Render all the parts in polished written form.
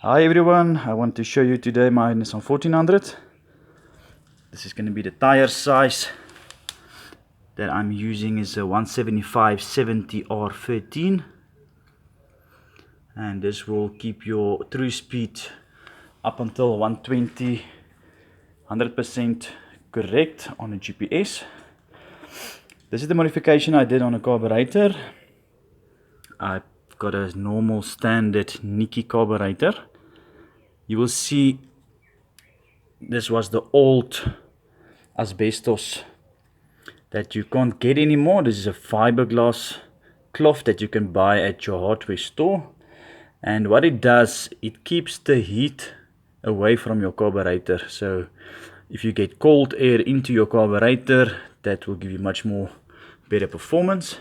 Hi everyone, I want to show you today my Nissan 1400. This is going to be the tire size that I'm using is a 175/70 R13, and this will keep your true speed up until 120 100% correct on a GPS. This is the modification I did on a carburetor. I've got a normal standard Nikki carburetor. You will see this was the old asbestos that you can't get anymore. This is a fiberglass cloth that you can buy at your hardware store, and what it does, it keeps the heat away from your carburetor. So if you get cold air into your carburetor, that will give you much more better performance.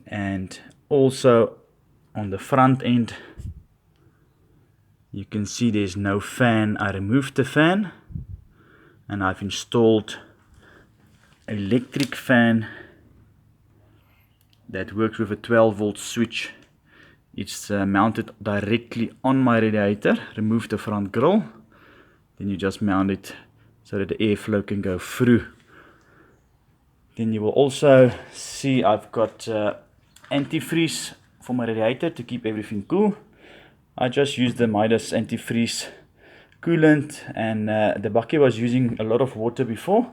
And also on the front end, you can see there's no fan. I removed the fan and I've installed electric fan that works with a 12-volt switch. It's mounted directly on my radiator. Remove the front grille, then you just mount it so that the airflow can go through. Then you will also see I've got antifreeze for my radiator to keep everything cool. I just used the Midas antifreeze coolant, and the bakkie was using a lot of water before.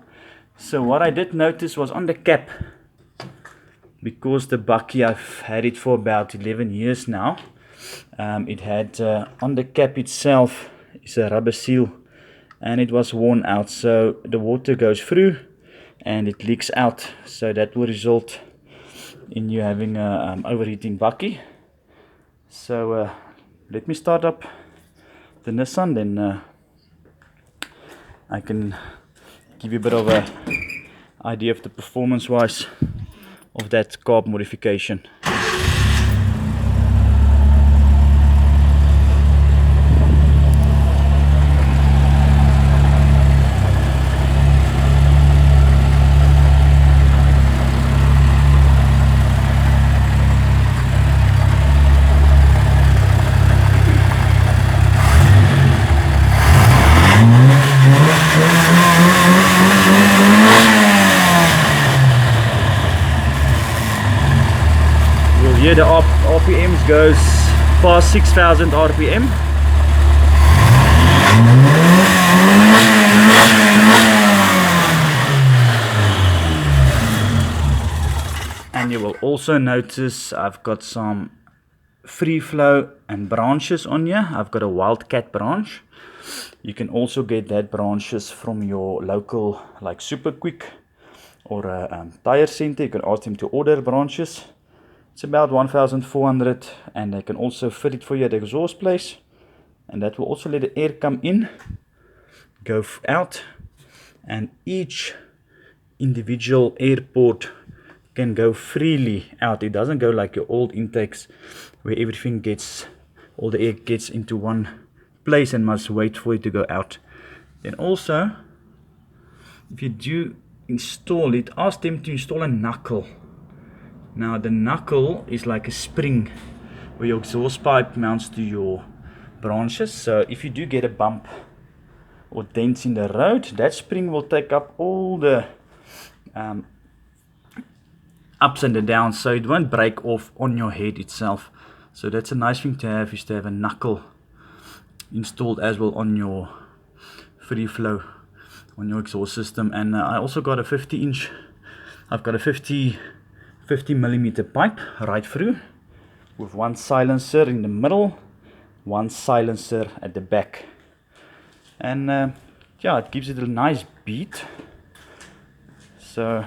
So what I did notice was on the cap, because the bakkie, I've had it for about 11 years now, it had on the cap itself is a rubber seal, and it was worn out, so the water goes through and it leaks out, so that will result in you having a overheating bakkie. So let me start up the Nissan, then I can give you a bit of a idea of the performance wise of that carb modification. Here the RPMs goes past 6,000 RPM. And you will also notice I've got some free flow and branches on here. I've got a Wildcat branch. You can also get that branches from your local like Super Quick or a tire center. You can ask them to order branches. It's about 1,400, and they can also fit it for you at the exhaust place, and that will also let the air come in, go out, and each individual air port can go freely out. It doesn't go like your old intakes where everything gets, all the air gets into one place and must wait for it to go out. Then also, if you do install it, ask them to install a knuckle. Now the knuckle is like a spring where your exhaust pipe mounts to your branches. So if you do get a bump or dents in the road, that spring will take up all the ups and the downs, so it won't break off on your head itself. So that's a nice thing to have, is to have a knuckle installed as well on your free flow, on your exhaust system. And I also got a 50-inch, I've got a 50 millimeter pipe right through with one silencer in the middle, one silencer at the back, and yeah, it gives it a nice beat. So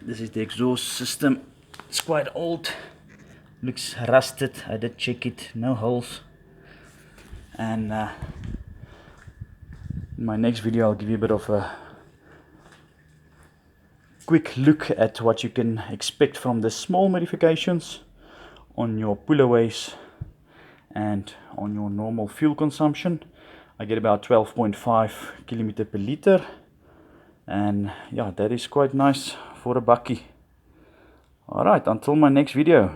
this is the exhaust system. It's quite old, looks rusted. I did check it, no holes. And in my next video I'll give you a bit of a quick look at what you can expect from the small modifications on your pullaways and on your normal fuel consumption. I get about 12.5 kilometer per liter, and yeah, that is quite nice for a bakkie. Alright, until my next video.